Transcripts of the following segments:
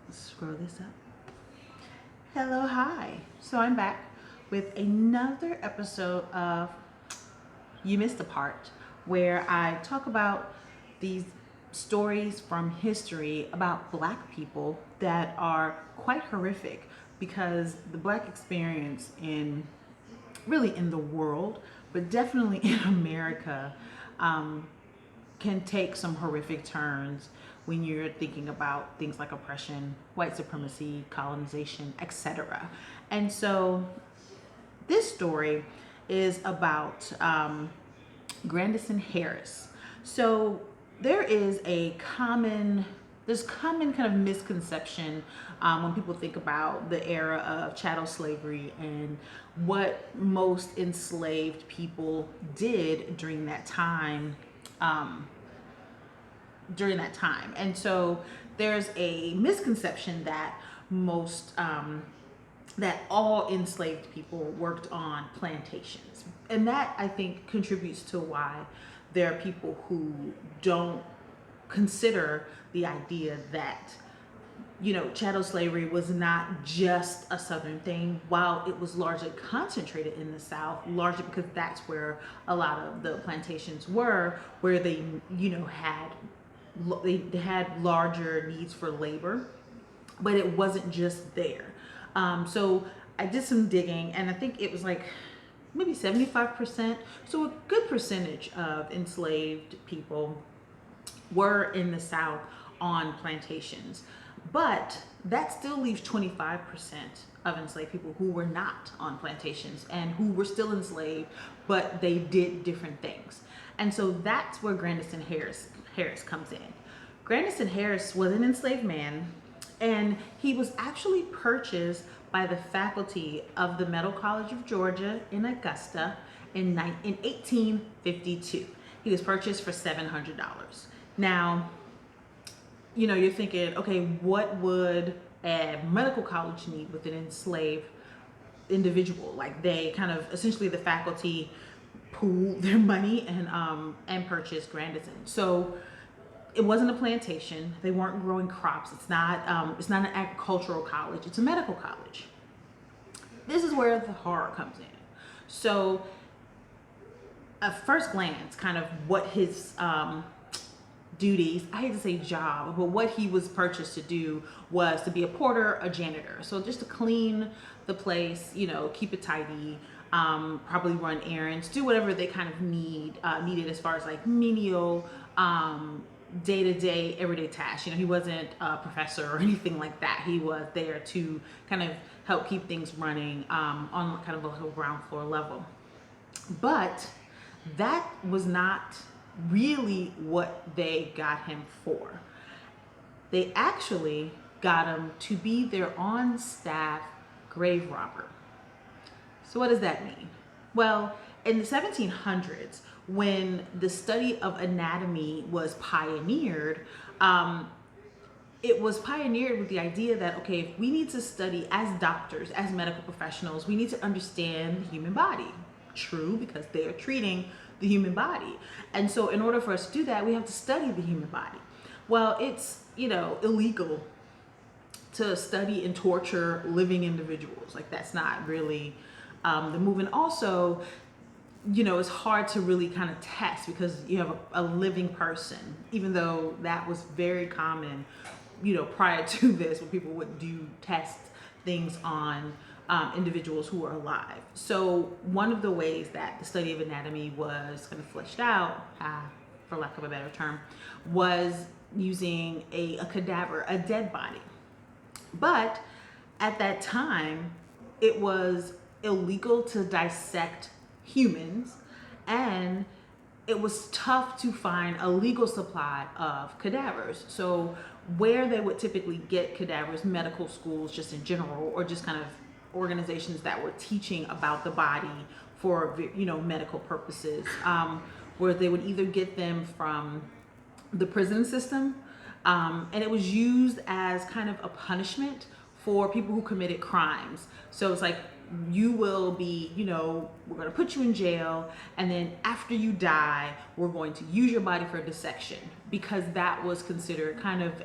Scroll this up. Hello, hi. So I'm back with another episode of You Missed the Part, where I talk about these stories from history about Black people that are quite horrific because the Black experience in the world, but definitely in America, um, can take some horrific turns when you're thinking about things like oppression, white supremacy, colonization, etc. And so this story is about Grandison Harris. So there is a common there's common kind of misconception when people think about the era of chattel slavery and what most enslaved people did um, during that time. And so there's a misconception that most that all enslaved people worked on plantations. And that I think contributes to why there are people who don't consider the idea that chattel slavery was not just a southern thing, while it was largely concentrated in the South, largely because that's where a lot of the plantations were, where they had larger needs for labor, but it wasn't just there. So I did some digging, and I think it was like maybe 75%. So a good percentage of enslaved people were in the South on plantations. But that still leaves 25% of enslaved people who were not on plantations and who were still enslaved, but they did different things. And so that's where Grandison Harris comes in. Grandison Harris was an enslaved man, and he was actually purchased by the faculty of the Medical College of Georgia in Augusta in 1852. He was purchased for $700. Now, you're thinking, okay, what would a medical college need with an enslaved individual? Like, they kind of essentially, the faculty pooled their money and purchased Grandison. So it wasn't a plantation. They weren't growing crops. It's not an agricultural college. It's a medical college. This is where the horror comes in. So at first glance, kind of what his duties, I hate to say job, but what he was purchased to do was to be a porter, a janitor. So just to clean the place, keep it tidy, probably run errands, do whatever they kind of needed as far as like menial, day-to-day, everyday tasks. He wasn't a professor or anything like that. He was there to kind of help keep things running on kind of a ground floor level. But that was not really what they got him for. They actually got him to be their on-staff grave robber. So what does that mean? Well, in the 1700s, when the study of anatomy was pioneered, it was pioneered with the idea that, okay, if we need to study as doctors, as medical professionals, we need to understand the human body. True, because they are treating the human body. And so in order for us to do that, we have to study the human body. Well, it's, illegal to study and torture living individuals. Like, that's not really the move. And also, it's hard to really kind of test because you have a living person, even though that was very common, prior to this, when people would do test things on individuals who are alive. So one of the ways that the study of anatomy was kind of fleshed out, for lack of a better term, was using a cadaver, a dead body. But at that time, it was illegal to dissect humans, and it was tough to find a legal supply of cadavers. So where they would typically get cadavers, medical schools just in general, or just kind of organizations that were teaching about the body for medical purposes, where they would either get them from the prison system, and it was used as kind of a punishment for people who committed crimes. So it's like, you will be, we're going to put you in jail, and then after you die, we're going to use your body for dissection, because that was considered kind of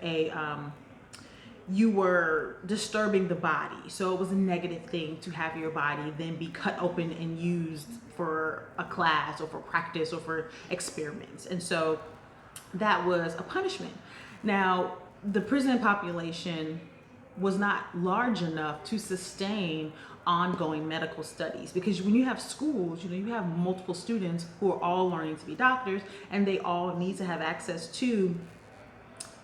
you were disturbing the body. So it was a negative thing to have your body then be cut open and used for a class or for practice or for experiments. And so that was a punishment. Now, the prison population was not large enough to sustain ongoing medical studies, because when you have schools, you have multiple students who are all learning to be doctors, and they all need to have access to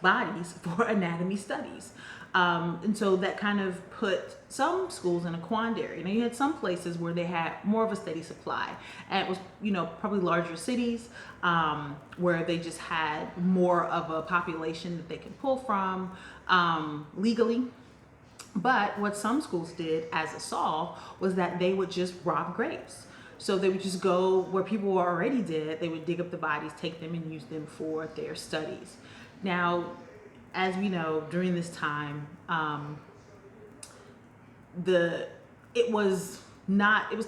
bodies for anatomy studies. And so that kind of put some schools in a quandary. Now, you had some places where they had more of a steady supply, and it was, probably larger cities where they just had more of a population that they could pull from legally. But what some schools did as a solve was that they would just rob graves. So they would just go where people were already dead. They would dig up the bodies, take them, and use them for their studies. Now, as we know, during this time, it was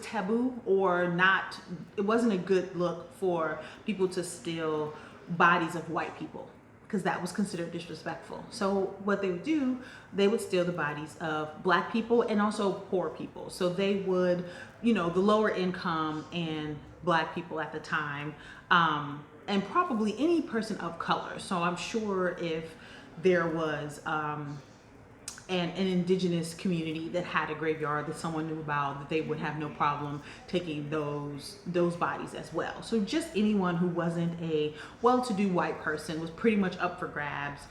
taboo, or not. It wasn't a good look for people to steal bodies of white people, because that was considered disrespectful. So what they would do, they would steal the bodies of Black people and also poor people. So they would, the lower income and Black people at the time, and probably any person of color. So I'm sure if there was an indigenous community that had a graveyard that someone knew about, that they would have no problem taking those bodies as well. So just anyone who wasn't a well-to-do white person was pretty much up for grabs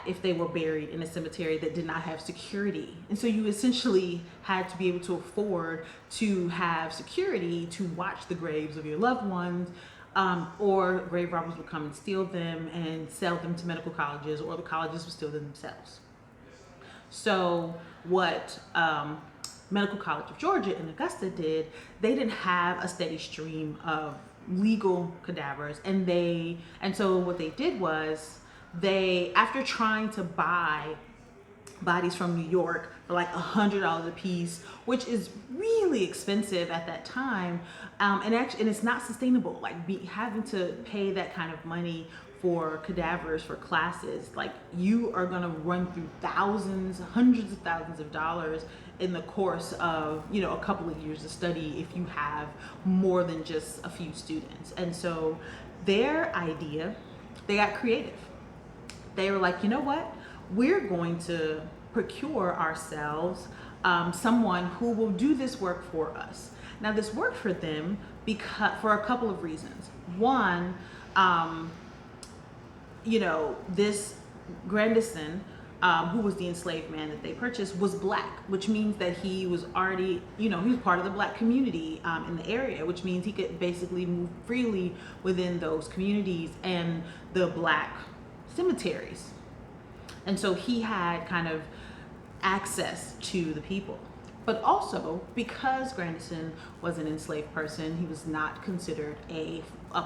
if they were buried in a cemetery that did not have security. And so you essentially had to be able to afford to have security to watch the graves of your loved ones, or grave robbers would come and steal them and sell them to medical colleges, or the colleges would steal them themselves. So what Medical College of Georgia in Augusta did, they didn't have a steady stream of legal cadavers, and so what they did was, they, after trying to buy bodies from New York for like $100 a piece, which is really expensive at that time, and it's not sustainable. Like having to pay that kind of money for cadavers for classes, like you are gonna run through thousands, hundreds of thousands of dollars in the course of a couple of years of study if you have more than just a few students. And so their idea, they got creative. They were like, you know what? We're going to procure ourselves someone who will do this work for us. Now, this worked for them for a couple of reasons. One, this Grandison, who was the enslaved man that they purchased, was Black, which means that he was already, he was part of the Black community in the area, which means he could basically move freely within those communities and the Black cemeteries. And so he had kind of access to the people. But also, because Grandison was an enslaved person, he was not considered a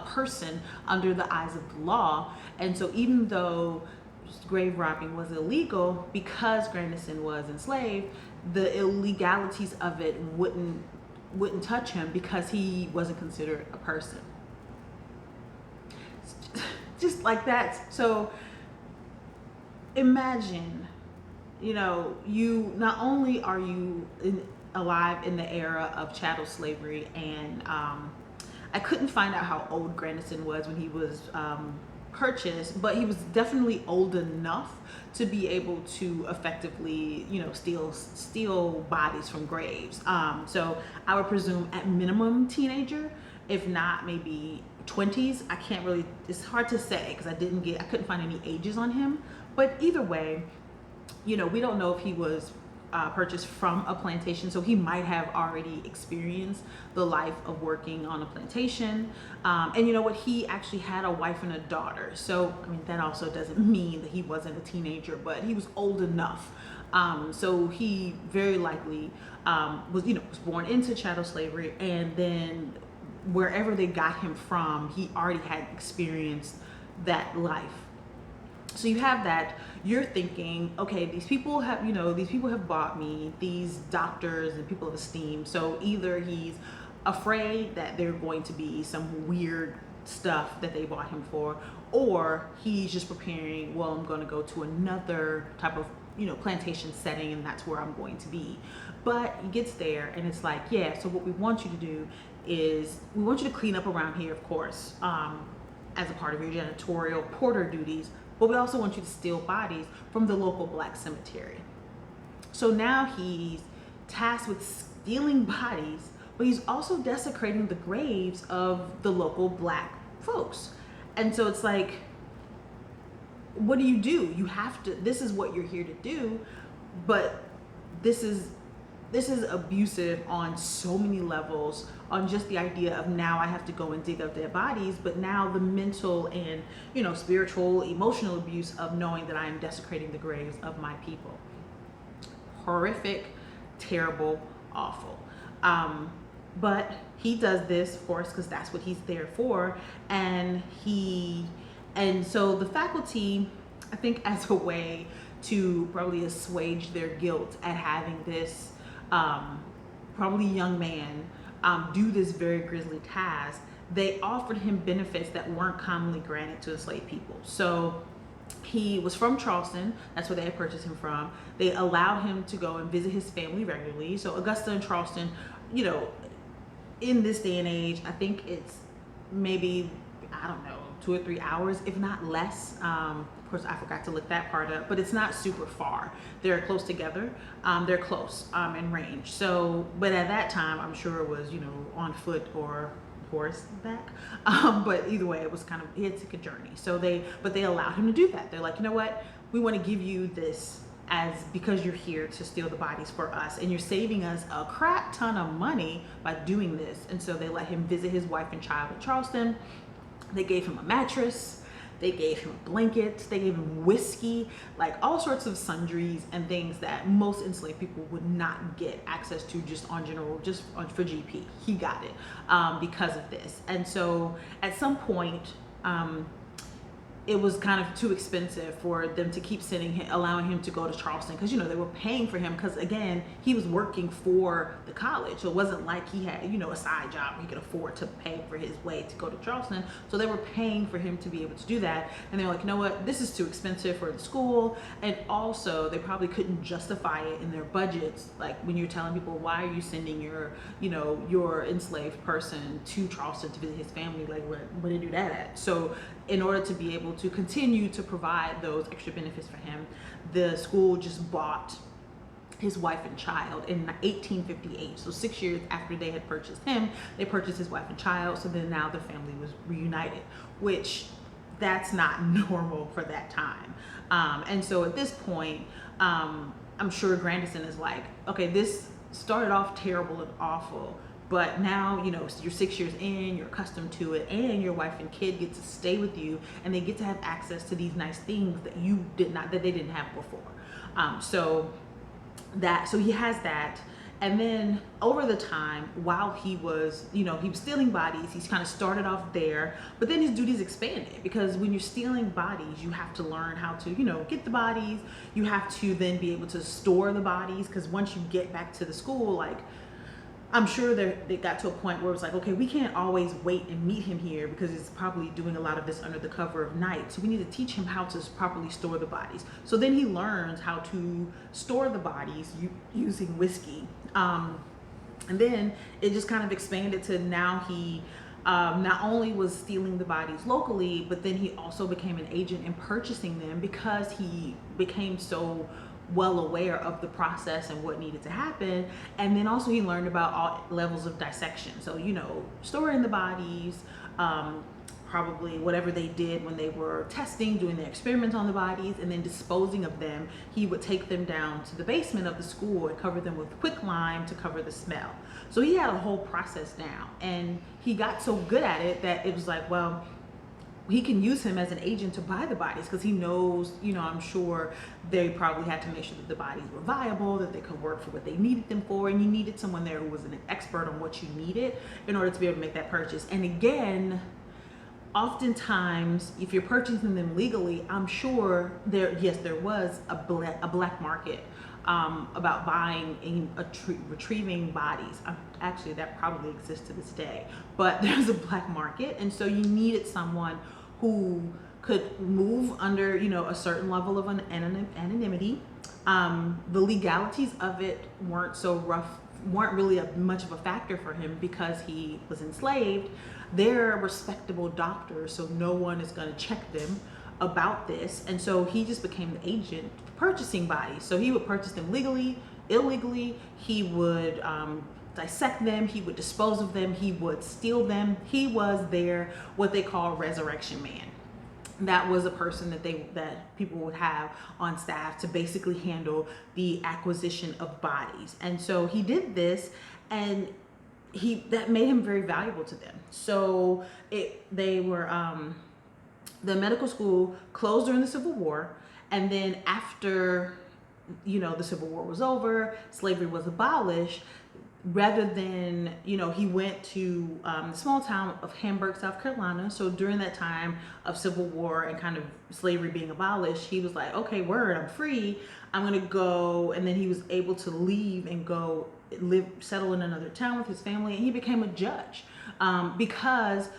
person under the eyes of the law. And so even though grave robbing was illegal, because Grandison was enslaved, the illegalities of it wouldn't touch him, because he wasn't considered a person. Just like that. So imagine, you not only are you alive in the era of chattel slavery, and I couldn't find out how old Grandison was when he was purchased, but he was definitely old enough to be able to effectively, steal bodies from graves. So I would presume at minimum teenager, if not maybe 20s. I can't really, it's hard to say because I couldn't find any ages on him. But either way, we don't know if he was purchased from a plantation, so he might have already experienced the life of working on a plantation. And you know what? He actually had a wife and a daughter. So, that also doesn't mean that he wasn't a teenager, but he was old enough. So he very likely was born into chattel slavery, and then wherever they got him from, he already had experienced that life. So you have that, you're thinking, okay, these people have bought me, these doctors and people of esteem. So either he's afraid that they're going to be some weird stuff that they bought him for, or he's just preparing, well, I'm going to go to another type of, plantation setting, and that's where I'm going to be. But he gets there and it's like, yeah, so what we want you to do is we want you to clean up around here, of course, as a part of your janitorial porter duties, but we also want you to steal bodies from the local black cemetery. So now he's tasked with stealing bodies, but he's also desecrating the graves of the local black folks. And so it's like, what do? You have to, this is what you're here to do, but this is abusive on so many levels, on just the idea of now I have to go and dig up their bodies, but now the mental and, spiritual, emotional abuse of knowing that I am desecrating the graves of my people. Horrific, terrible, awful. But he does this, of course, because that's what he's there for. And so the faculty, I think, as a way to probably assuage their guilt at having this probably young man do this very grisly task, they offered him benefits that weren't commonly granted to enslaved people. So he was from Charleston. That's where they had purchased him from. They allowed him to go and visit his family regularly. So Augusta and Charleston, in this day and age, I think it's maybe, I don't know, 2 or 3 hours, if not less. Of course, I forgot to look that part up, but it's not super far. They're close together. They're close in range. So, but at that time, I'm sure it was, on foot or horseback. But either way, it was kind of, he had to take a journey. So they allowed him to do that. They're like, you know what? We want to give you this because you're here to steal the bodies for us, and you're saving us a crap ton of money by doing this. And so they let him visit his wife and child in Charleston. They gave him a mattress, they gave him a blanket, they gave him whiskey, like all sorts of sundries and things that most enslaved people would not get access to just for GP. He got it because of this. And so at some point, it was kind of too expensive for them to keep allowing him to go to Charleston, because they were paying for him, because again, he was working for the college. So it wasn't like he had a side job where he could afford to pay for his way to go to Charleston. So they were paying for him to be able to do that, and they were like, you know what, this is too expensive for the school. And also they probably couldn't justify it in their budgets, like when you're telling people, why are you sending your enslaved person to Charleston to visit his family, like where do you do that at? So in order to be able to continue to provide those extra benefits for him, the school just bought his wife and child in 1858. So 6 years after they had purchased him, they purchased his wife and child. So then now the family was reunited, which that's not normal for that time. And so at this point, I'm sure Grandison is like, okay, this started off terrible and awful, but now, you're 6 years in, you're accustomed to it, and your wife and kid get to stay with you, and they get to have access to these nice things that they didn't have before. So he has that. And then over the time, while he was stealing bodies, he's kind of started off there, but then his duties expanded, because when you're stealing bodies, you have to learn how to, get the bodies. You have to then be able to store the bodies, because once you get back to the school, like, I'm sure they got to a point where it was like, okay, we can't always wait and meet him here, because he's probably doing a lot of this under the cover of night. So we need to teach him how to properly store the bodies. So then he learns how to store the bodies using whiskey. And then it just kind of expanded to now he not only was stealing the bodies locally, but then he also became an agent in purchasing them, because he became so well aware of the process and what needed to happen. And then also he learned about all levels of dissection. So, storing the bodies, probably whatever they did when they were testing, doing their experiments on the bodies, and then disposing of them. He would take them down to the basement of the school and cover them with quicklime to cover the smell. So he had a whole process down, and he got so good at it that it was like, well, he can use him as an agent to buy the bodies, because he knows, I'm sure they probably had to make sure that the bodies were viable, that they could work for what they needed them for, and you needed someone there who was an expert on what you needed in order to be able to make that purchase. And again, oftentimes, if you're purchasing them legally, I'm sure there was a black market about buying and retrieving bodies. Actually, that probably exists to this day, but there's a black market, and so you needed someone who could move under, a certain level of anonymity. The legalities of it weren't really much of a factor for him because he was enslaved. They're respectable doctors, so no one is going to check them about this. And so he just became the agent purchasing bodies. So he would purchase them legally, illegally. He would dissect them. He would dispose of them. He would steal them. He was their, what they call, resurrection man. That was a person that people would have on staff to basically handle the acquisition of bodies. And so he did this, and that made him very valuable to them. So the medical school closed during the Civil War, and then after the Civil War was over, slavery was abolished. Rather than, he went to the small town of Hamburg, South Carolina. So during that time of Civil War and kind of slavery being abolished, he was like, okay, word, I'm free. I'm going to go. And then he was able to leave and go settle in another town with his family. And he became a judge because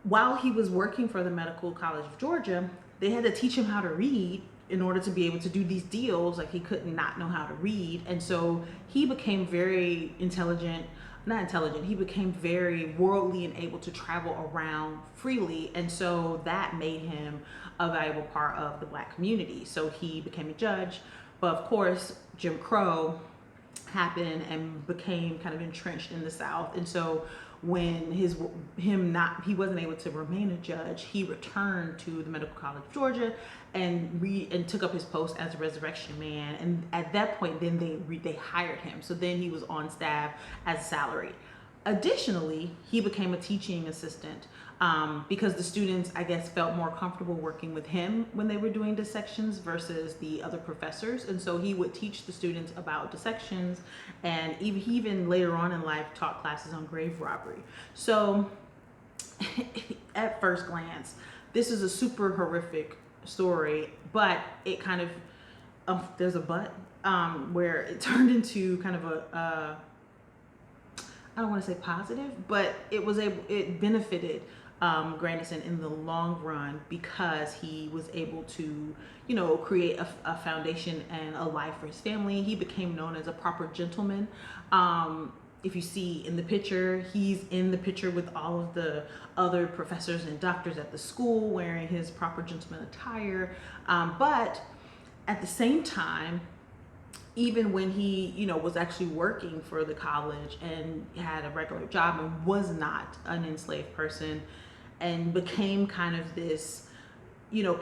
while he was working for the Medical College of Georgia, they had to teach him how to read in order to be able to do these deals. Like, he could not know how to read. And so he became very he became very worldly and able to travel around freely. And so that made him a valuable part of the black community. So he became a judge. But of course, Jim Crow happened and became kind of entrenched in the South. And so when he wasn't able to remain a judge, he returned to the Medical College of Georgia and took up his post as a resurrection man. And at that point, then they hired him. So then he was on staff as salary. Additionally, he became a teaching assistant because the students, I guess, felt more comfortable working with him when they were doing dissections versus the other professors. And so he would teach the students about dissections, and he even later on in life taught classes on grave robbery. So at first glance, this is a super horrific story, but it kind of, there's a but, where it turned into kind of I don't want to say positive, but it benefited Grandison in the long run because he was able to, create a foundation and a life for his family. He became known as a proper gentleman. If you see in the picture, he's in the picture with all of the other professors and doctors at the school wearing his proper gentleman attire. But at the same time, even when he, was actually working for the college and had a regular job and was not an enslaved person, and became kind of this,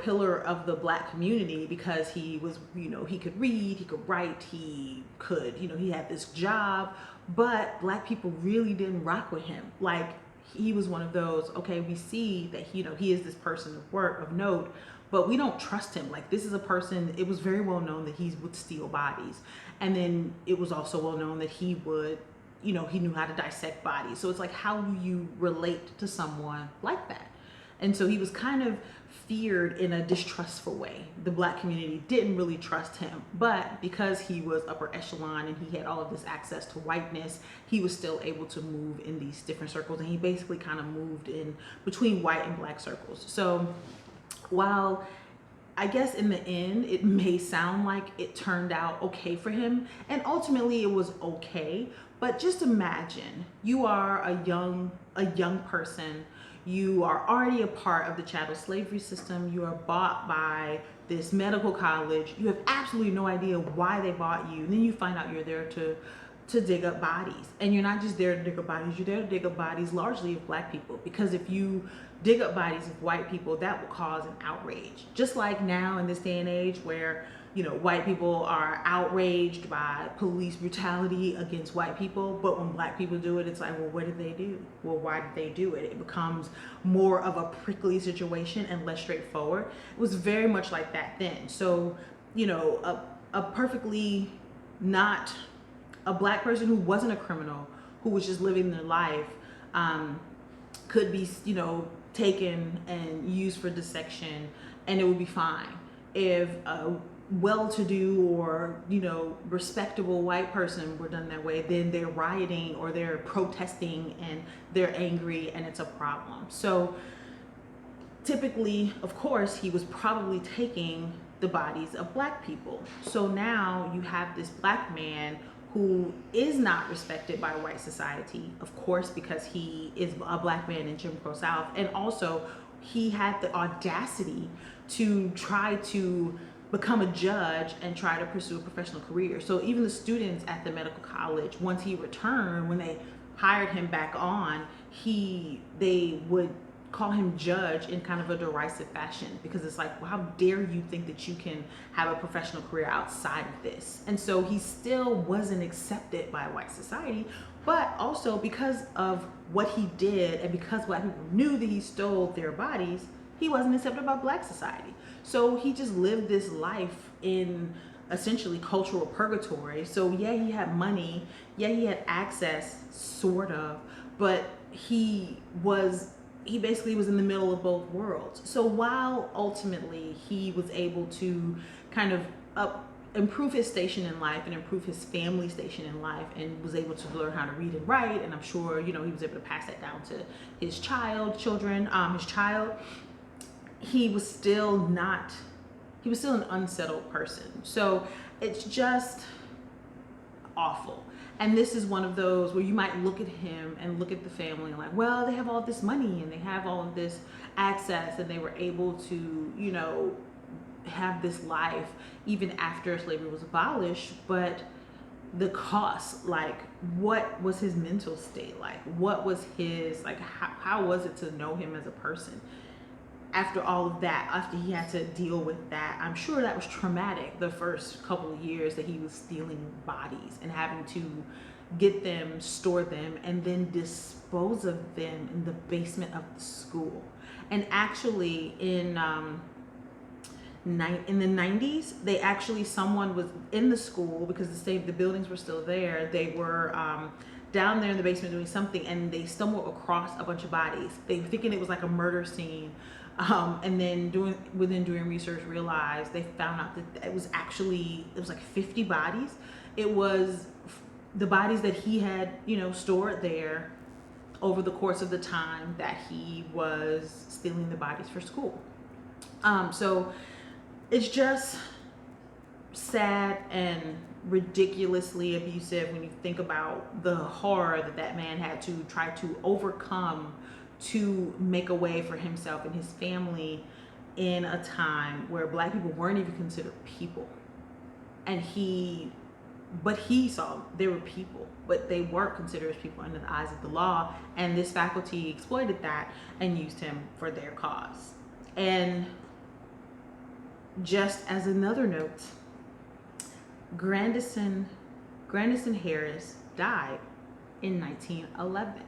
pillar of the black community because he was, he could read, he could write, he could, he had this job, but black people really didn't rock with him. Like, he was one of those, okay, we see that, he is this person of note, but we don't trust him. Like, this is a person, it was very well known that he would steal bodies. And then it was also well known that he would, he knew how to dissect bodies. So it's like, how do you relate to someone like that? And so he was kind of feared in a distrustful way. The black community didn't really trust him, but because he was upper echelon and he had all of this access to whiteness, he was still able to move in these different circles. And he basically kind of moved in between white and black circles. So while I guess in the end, it may sound like it turned out okay for him, and ultimately it was okay, but just imagine you are a young person. You are already a part of the chattel slavery system. You are bought by this medical college. You have absolutely no idea why they bought you. And then you find out you're there to dig up bodies. And you're not just there to dig up bodies, you're there to dig up bodies largely of black people. Because if you dig up bodies of white people, that will cause an outrage. Just like now in this day and age where, white people are outraged by police brutality against white people, but when black people do it, it's like, well, what did they do? Well, why did they do it? It becomes more of a prickly situation and less straightforward. It was very much like that then. So, a perfectly not a black person who wasn't a criminal, who was just living their life, could be, taken and used for dissection, and it would be fine. If a well-to-do or, you know, respectable white person were done that way, then they're rioting or they're protesting and they're angry and it's a problem. So typically, of course, he was probably taking the bodies of black people. So now you have this black man who is not respected by white society, of course, because he is a black man in Jim Crow South. And also he had the audacity to try to become a judge and try to pursue a professional career. So even the students at the medical college, once he returned, when they hired him back on, they would call him judge in kind of a derisive fashion, because it's like, well, how dare you think that you can have a professional career outside of this? And so he still wasn't accepted by white society, but also because of what he did and because black people knew that he stole their bodies, he wasn't accepted by black society. So he just lived this life in essentially cultural purgatory. So yeah, he had money, yeah, he had access, sort of, but he basically was in the middle of both worlds. So while ultimately he was able to kind of improve his station in life and improve his family station in life, and was able to learn how to read and write, and I'm sure, you know, he was able to pass that down to his child, he was still an unsettled person. So it's just awful. And this is one of those where you might look at him and look at the family and like, well, they have all this money and they have all of this access and they were able to, you know, have this life even after slavery was abolished. But the cost, like, what was his mental state like? What was his, like, how was it to know him as a person? After all of that, after he had to deal with that, I'm sure that was traumatic the first couple of years that he was stealing bodies and having to get them, store them, and then dispose of them in the basement of the school. And actually in the 90s, someone was in the school, because the buildings were still there. They were down there in the basement doing something, and they stumbled across a bunch of bodies. They were thinking it was like a murder scene. And then doing research, realized they found out that it was like 50 bodies. It was the bodies that he had, you know, stored there over the course of the time that he was stealing the bodies for school. So it's just sad and ridiculously abusive when you think about the horror that man had to try to overcome to make a way for himself and his family in a time where black people weren't even considered people. And he saw they were people, but they weren't considered as people under the eyes of the law. And this faculty exploited that and used him for their cause. And just as another note, Grandison Harris died in 1911,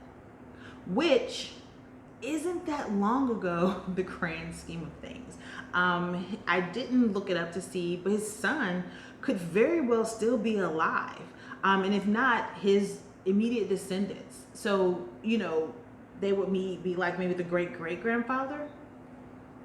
which isn't that long ago, the grand scheme of things. I didn't look it up to see, but his son could very well still be alive. And if not, his immediate descendants. So, you know, they would be like maybe the great-great-grandfather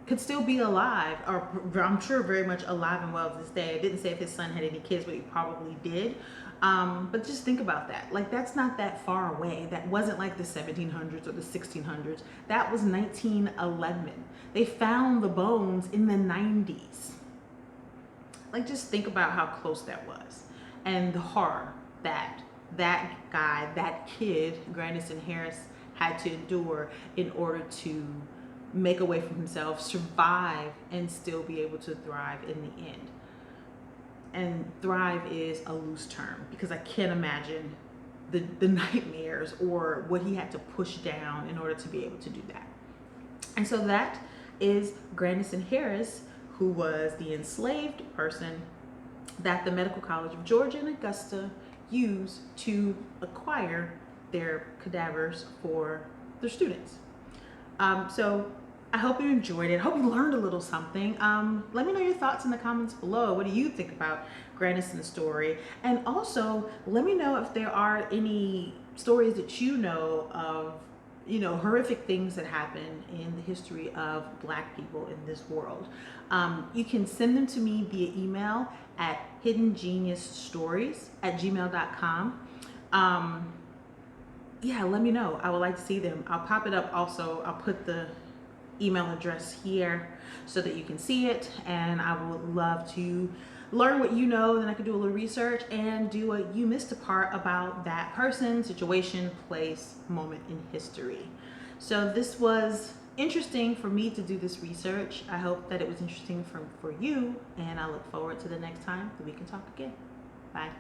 could still be alive, or I'm sure very much alive and well to this day. I didn't say if his son had any kids, but he probably did. But just think about that. Like, that's not that far away. That wasn't like the 1700s or the 1600s. That was 1911. They found the bones in the 90s. Like, just think about how close that was. And the horror that kid, Grandison Harris, had to endure in order to make a way for himself, survive, and still be able to thrive in the end. And thrive is a loose term, because I can't imagine the nightmares or what he had to push down in order to be able to do that. And so that is Grandison Harris, who was the enslaved person that the Medical College of Georgia and Augusta used to acquire their cadavers for their students. So I hope you enjoyed it. I hope you learned a little something. Let me know your thoughts in the comments below. What do you think about Grandison's story? And also, let me know if there are any stories that you know of horrific things that happen in the history of Black people in this world. You can send them to me via email at hiddengeniusstories@gmail.com. Yeah, let me know. I would like to see them. I'll pop it up also. I'll put the email address here so that you can see it, and I would love to learn what you know. Then I can do a little research and do a you missed a part about that person, situation, place, moment in history. So this was interesting for me to do this research. I hope that it was interesting for you, and I look forward to the next time that we can talk again. Bye.